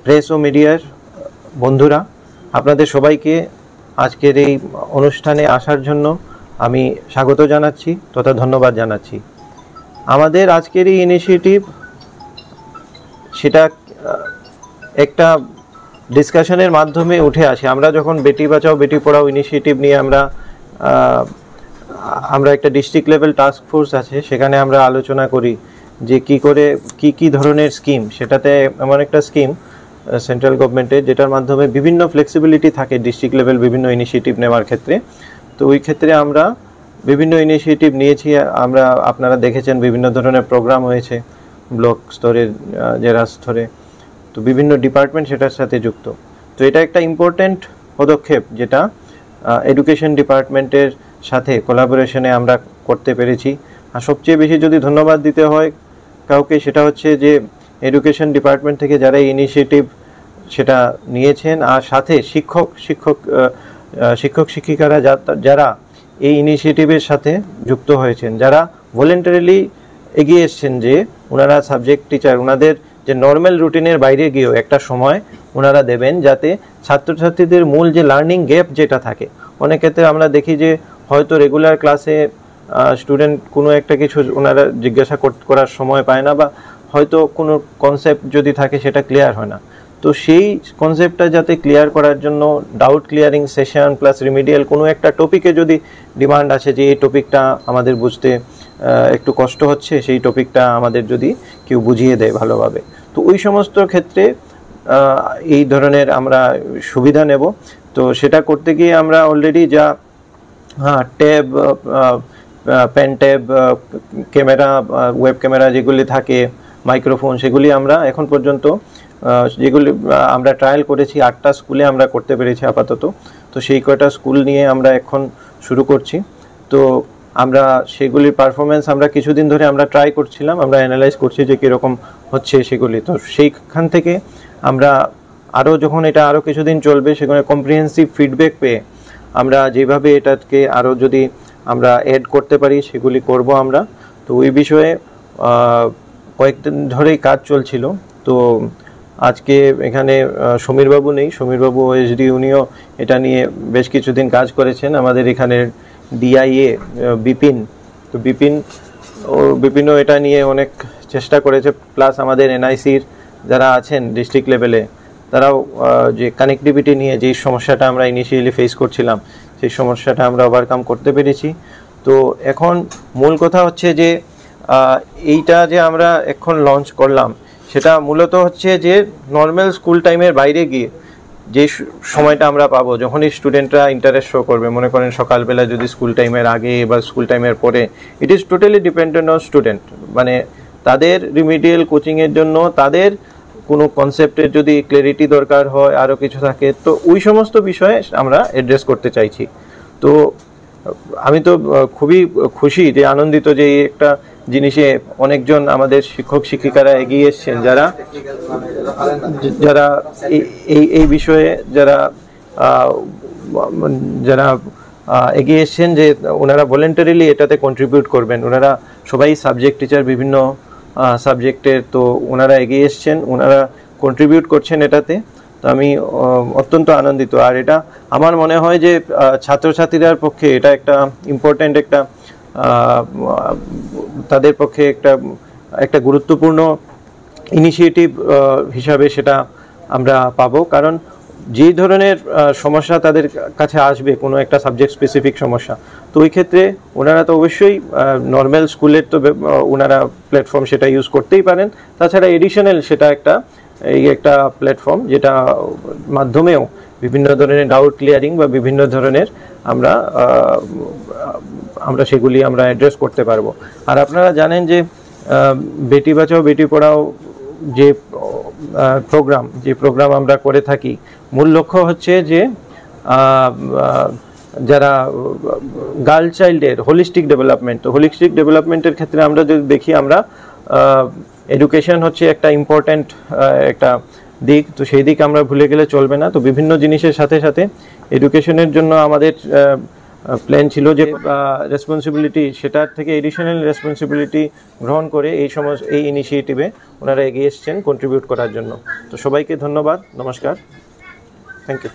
Press ও মিডিয়ার বন্ধুরা, আপনাদের সবাইকে আজকের এই অনুষ্ঠানে আসার জন্য আমি স্বাগত জানাচ্ছি তথা ধন্যবাদ জানাচ্ছি। আমাদের আজকের এই ইনিশিয়েটিভ সেটা একটা ডিসকাশনের মাধ্যমে উঠে আসে। আমরা যখন বেটি বাঁচাও বেটি পড়াও ইনিশিয়েটিভ নিয়ে আমরা একটা ডিস্ট্রিক্ট লেভেল টাস্ক ফোর্স আছে, সেখানে আমরা আলোচনা করি যে কি ধরনের স্কিম, সেটাতে এমন একটা স্কিম সেন্ট্রাল গভর্নমেন্টের যেটার মাধ্যমে বিভিন্ন ফ্লেক্সিবিলিটি থাকে ডিস্ট্রিক্ট লেভেল বিভিন্ন ইনিশিয়েটিভ নেওয়ার ক্ষেত্রে। তো ওই ক্ষেত্রে আমরা বিভিন্ন ইনিশিয়েটিভ নিয়েছি। আপনারা দেখেছেন বিভিন্ন ধরনের প্রোগ্রাম হয়েছে ব্লক স্তরের, জেলা স্তরে, তো বিভিন্ন ডিপার্টমেন্ট সেটার সাথে যুক্ত। তো এটা একটা ইম্পর্ট্যান্ট পদক্ষেপ যেটা এডুকেশন ডিপার্টমেন্টের সাথে কোলাবোরেশনে আমরা করতে পেরেছি। আর সবচেয়ে বেশি যদি ধন্যবাদ দিতে হয় কাউকে, সেটা হচ্ছে যে এডুকেশন ডিপার্টমেন্ট থেকে যারা এই ইনিশিয়েটিভ সেটা নিয়েছেন, আর সাথে শিক্ষক শিক্ষিকারা যারা এই ইনিশিয়েটিভের সাথে যুক্ত হয়েছেন, যারা ভলেন্টারিলি এগিয়ে এসছেন যে ওনারা সাবজেক্ট টিচার, ওনাদের যে নর্মাল রুটিনের বাইরে গিয়েও একটা সময় ওনারা দেবেন, যাতে ছাত্রছাত্রীদের মূল যে লার্নিং গ্যাপ যেটা থাকে, অনেক ক্ষেত্রে আমরা দেখি যে হয়তো রেগুলার ক্লাসে স্টুডেন্ট কোনো একটা কিছু ওনারা জিজ্ঞাসা করার সময় পায় না, বা হয়তো কোনো কনসেপ্ট যদি থাকে সেটা ক্লিয়ার হয় না। তো সেই কনসেপ্টটা যাতে ক্লিয়ার করার জন্য doubt clearing session plus remedial কোনো একটা টপিকে যদি ডিমান্ড আছে যে এই টপিকটা আমাদের বুঝতে একটু কষ্ট হচ্ছে, সেই টপিকটা আমাদের যদি কেউ বুঝিয়ে দেয় ভালোভাবে, তো ওই সমস্ত ক্ষেত্রে এই ধরনের আমরা সুবিধা নেব। তো সেটা করতে গিয়ে আমরা অলরেডি যা tab, pen tab, camera, web camera যেগুলি থাকে, মাইক্রোফোন, সেগুলি আমরা এখন পর্যন্ত যেগুলি আমরা ট্রায়াল করেছি 8টা স্কুলে আমরা করতে পেরেছি আপাতত। তো সেই কয়টা স্কুল নিয়ে আমরা এখন শুরু করছি। তো আমরা সেগুলির পারফরমেন্স আমরা কিছুদিন ধরে আমরা ট্রাই করছিলাম, আমরা অ্যানালাইজ করছি যে কীরকম হচ্ছে সেগুলি। তো সেইখান থেকে আমরা যখন এটা আরও কিছুদিন চলবে, সেখানে কম্প্রিহেন্সিভ ফিডব্যাক পেয়ে আমরা যেভাবে এটাকে আরও যদি আমরা অ্যাড করতে পারি সেগুলি করব আমরা। তো ওই বিষয়ে কয়েকদিন ধরেই কাজ চলছিল। তো আজকে এখানে সমীরবাবু নেই, সমীরবাবু ওএসডি, উনিও এটা নিয়ে বেশ কিছুদিন কাজ করেছেন। আমাদের এখানের ডিআইএ বিপিন, তো বিপিনও এটা নিয়ে অনেক চেষ্টা করেছে, প্লাস আমাদের এনআইসির যারা আছেন ডিস্ট্রিক্ট লেভেলে, তারাও যে কানেক্টিভিটি নিয়ে যেই সমস্যাটা আমরা ইনিশিয়ালি ফেস করছিলাম, সেই সমস্যাটা আমরা ওভারকাম করতে পেরেছি। তো এখন মূল কথা হচ্ছে যে এইটা যে আমরা এখন লঞ্চ করলাম, সেটা মূলত হচ্ছে যে নর্মাল স্কুল টাইমের বাইরে গিয়ে যে সময়টা আমরা পাবো, যখনই স্টুডেন্টরা ইন্টারেস্ট শো করবে, মনে করেন সকালবেলা যদি স্কুল টাইমের আগে বা স্কুল টাইমের পরে, it is totally dependent on student. মানে তাদের রিমিডিয়াল কোচিংয়ের জন্য তাদের কোনো কনসেপ্টের যদি ক্ল্যারিটি দরকার হয়, আরও কিছু থাকে, তো ওই সমস্ত বিষয়ে আমরা অ্যাড্রেস করতে চাইছি। তো আমি তো খুবই খুশি, যে আনন্দিত যে এই একটা জিনিসে অনেকজন আমাদের শিক্ষক শিক্ষিকারা এগিয়ে এসছেন, যারা এই বিষয়ে যারা এগিয়ে এসছেন, যে ওনারা ভলেন্টারিলি এটাতে কন্ট্রিবিউট করবেন। ওনারা সবাই সাবজেক্ট টিচার, বিভিন্ন সাবজেক্টের, তো ওনারা এগিয়ে এসছেন, ওনারা কন্ট্রিবিউট করছেন এটাতে। তো আমি অত্যন্ত আনন্দিত। আর এটা আমার মনে হয় যে ছাত্রছাত্রীদের পক্ষে এটা একটা ইম্পর্ট্যান্ট, তাদের পক্ষে একটা গুরুত্বপূর্ণ ইনিশিয়েটিভ হিসাবে সেটা আমরা পাবো। কারণ যে ধরনের সমস্যা তাদের কাছে আসবে, কোনো একটা সাবজেক্ট স্পেসিফিক সমস্যা, তো ওই ক্ষেত্রে ওনারা তো অবশ্যই নর্মাল স্কুলের তো ওনারা প্ল্যাটফর্ম সেটা ইউজ করতেই পারেন। তাছাড়া এডিশনাল সেটা একটা প্ল্যাটফর্ম, যেটা মাধ্যমেও বিভিন্ন ধরনের ডাউট ক্লিয়ারিং বা বিভিন্ন ধরনের আমরা সেগুলি আমরা অ্যাড্রেস করতে পারবো। আর আপনারা জানেন যে বেটি বাঁচাও বেটি পড়াও যে প্রোগ্রাম আমরা করে থাকি, মূল লক্ষ্য হচ্ছে যে যারা গার্ল চাইল্ডের হোলিস্টিক ডেভেলপমেন্টের ক্ষেত্রে আমরা যদি দেখি, আমরা এডুকেশন হচ্ছে একটা ইম্পর্ট্যান্ট একটা দিক, তো সেই দিক আমরা ভুলে গেলে চলবে না। তো বিভিন্ন জিনিসের সাথে সাথে এডুকেশনের জন্য আমাদের প্ল্যান ছিল যে রেসপন্সিবিলিটি সেটার থেকে এডিশনাল রেসপন্সিবিলিটি গ্রহণ করে এই ইনিশিয়েটিভে ওনারা এগিয়ে এসছেন কন্ট্রিবিউট করার জন্য। তো সবাইকে ধন্যবাদ, নমস্কার, থ্যাংক ইউ।